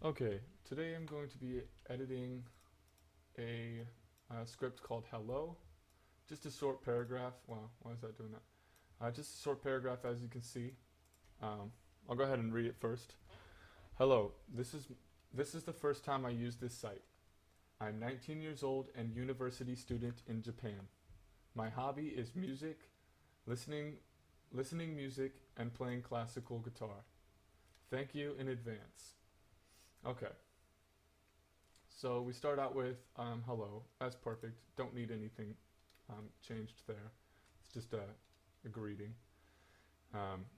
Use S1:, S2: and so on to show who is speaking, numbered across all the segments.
S1: Okay, today I'm going to be editing a script called Hello. Just a short paragraph. Wow, why is that doing that? Just a short paragraph, as you can see. Um, I'll go ahead and read it first. Hello, this is the first time I use this site. I'm 19 years old and university student in Japan. My hobby is music, listening, listening music, and playing classical guitar. Thank you in advance. Okay. So we start out with hello. That's perfect. Don't need anything changed there. It's just a greeting.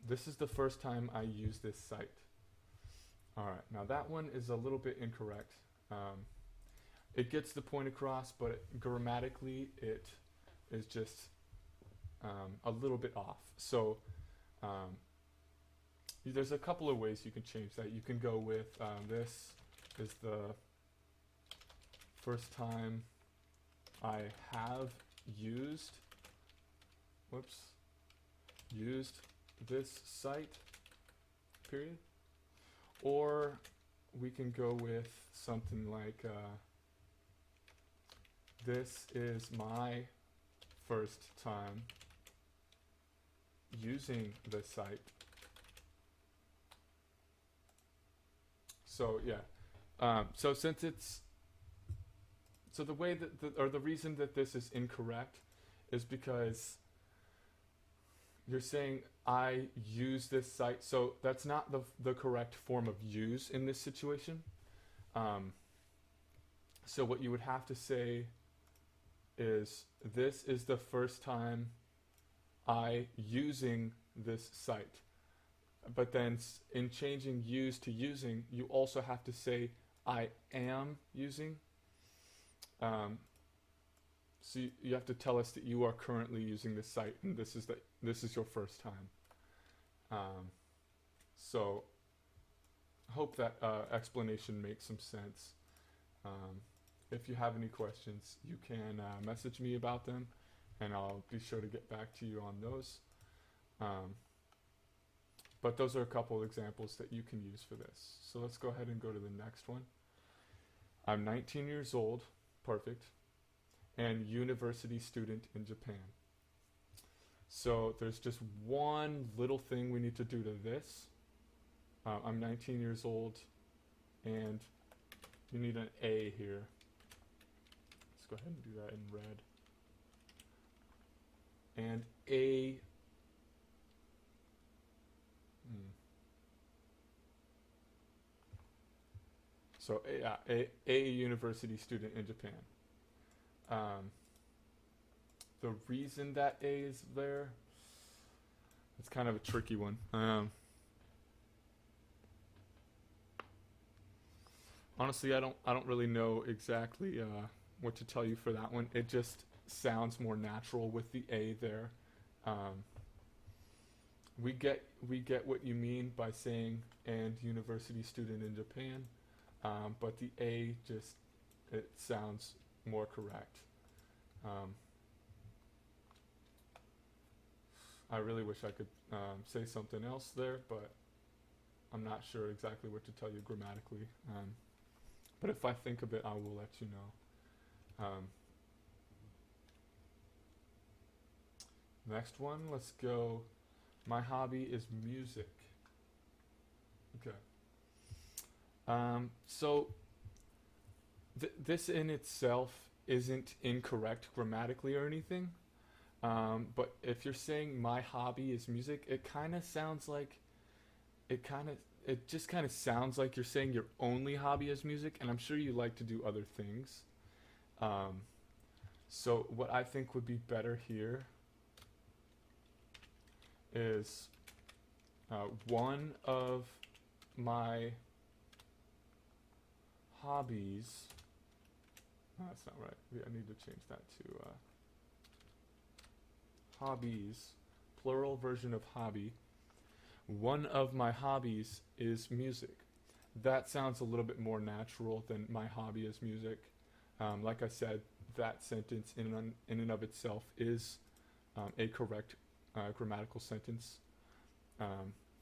S1: This is the first time I use this site. Alright, now that one is a little bit incorrect. It gets the point across, but grammatically it is just a little bit off. So um, there's a couple of ways you can change that. You can go with this is the first time I have used, whoops, used this site, period. Or we can go with something like, this is my first time using this site. So yeah, so since it's so the way that the reason that this is incorrect is because you're saying I use this site, so that's not the correct form of use in this situation. So what you would have to say is this is the first time I using this site. But then in changing use to using, you also have to say I am using. So you have to tell us that you are currently using this site, and this is your first time. So I hope that explanation makes some sense. If you have any questions, you can message me about them, and I'll be sure to get back to you on those. But those are a couple examples that you can use for this. So let's go ahead and go to the next one. I'm 19 years old, perfect, and university student in Japan. So there's just one little thing we need to do to this. I'm 19 years old, and you need an A here. Let's go ahead and do that in red. And a So a university student in Japan. The reason that A is there, it's kind of a tricky one. Honestly, I don't really know exactly what to tell you for that one. It just sounds more natural with the A there. Um, we get what you mean by saying and university student in Japan, but the A just it sounds more correct. Um, I really wish I could say something else there, but I'm not sure exactly what to tell you grammatically. But if I think of it, I will let you know. Next one, let's go. My hobby is music. Okay. So this in itself isn't incorrect grammatically or anything. But if you're saying my hobby is music, it kind of sounds like it kind of it just kind of sounds like you're saying your only hobby is music, and I'm sure you like to do other things. Um, so what I think would be better here is one of my hobbies. No, that's not right. I need to change that to hobbies, plural version of hobby. One of my hobbies is music. That sounds a little bit more natural than my hobby is music. Like I said, that sentence in and of itself is a correct grammatical sentence,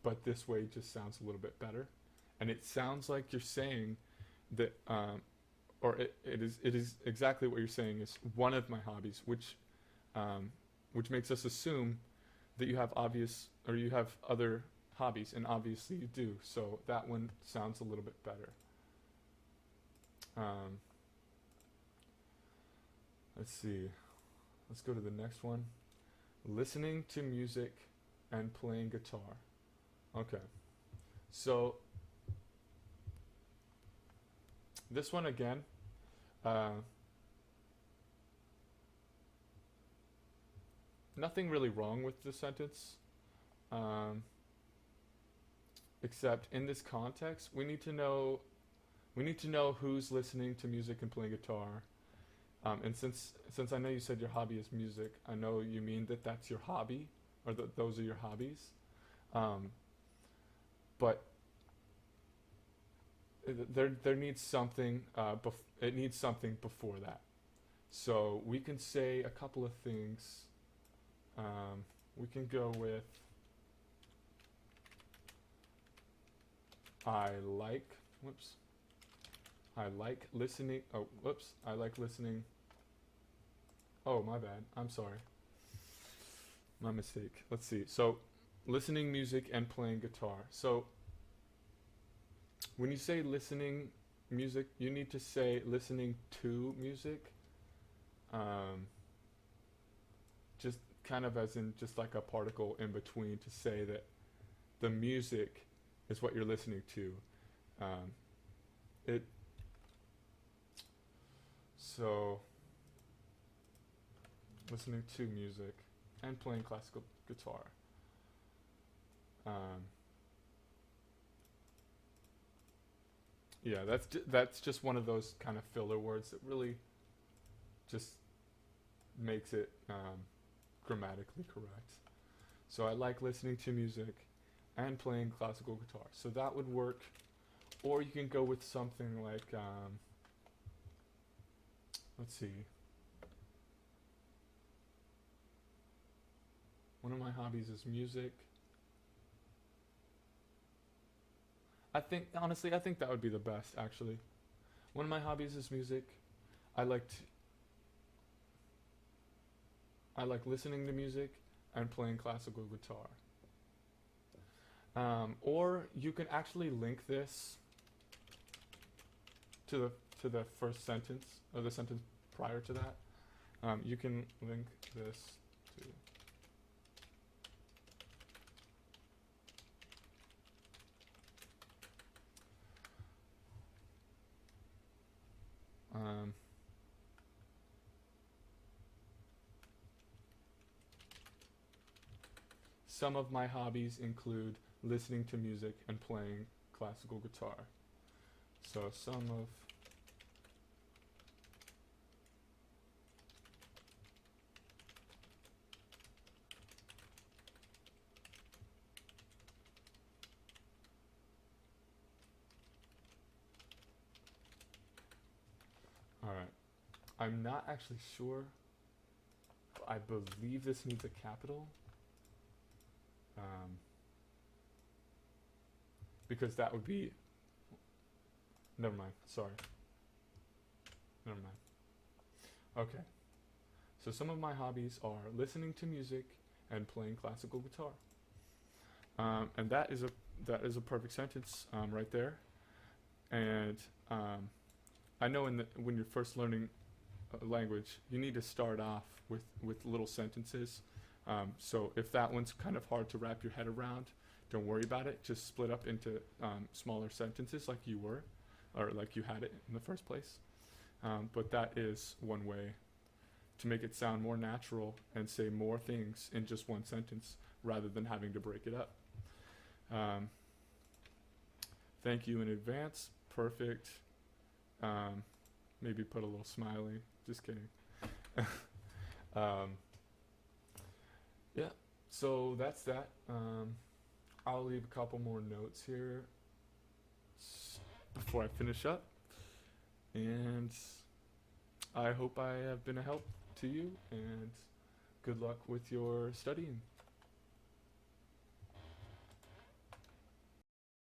S1: but this way just sounds a little bit better. and it sounds like you're saying that, or it is exactly what you're saying is one of my hobbies, which makes us assume that you have obvious or you have other hobbies, and obviously you do. So that one sounds a little bit better. Let's see. Let's go to the next one. Listening to music and playing guitar. Okay. So this one again, nothing really wrong with the sentence, except in this context, we need to know who's listening to music and playing guitar. And since I know you said your hobby is music, I know you mean that that's your hobby, or that those are your hobbies. But there needs something. It needs something before that. So we can say a couple of things. We can go with I like listening. I like listening. Oh, my bad. I'm sorry. My mistake. Let's see. So, listening music and playing guitar. So, when you say listening music, you need to say listening to music. Just kind of as in just like a particle in between to say that the music is what you're listening to. So, listening to music and playing classical guitar. Yeah, that's just one of those kind of filler words that really just makes it grammatically correct. So I like listening to music and playing classical guitar. So that would work. Or you can go with something like, let's see. One of my hobbies is music. I think that would be the best, actually. One of my hobbies is music. I like listening to music and playing classical guitar. Or you can actually link this to the first sentence, or the sentence prior to that. You can link this to some of my hobbies include listening to music and playing classical guitar. So some of Alright. I'm not actually sure. I believe this needs a capital. Because that would be... Never mind. Sorry. Never mind. Okay. So some of my hobbies are listening to music and playing classical guitar. And that is a perfect sentence right there. And I know when you're first learning a language, you need to start off with little sentences. So if that one's kind of hard to wrap your head around, don't worry about it. Just split up into smaller sentences like you were, or like you had it in the first place. But that is one way to make it sound more natural and say more things in just one sentence rather than having to break it up. Thank you in advance. Perfect. Maybe put a little smiley. Just kidding. Yeah, so that's that. I'll leave a couple more notes here before I finish up. And I hope I have been a help to you, and good luck with your studying.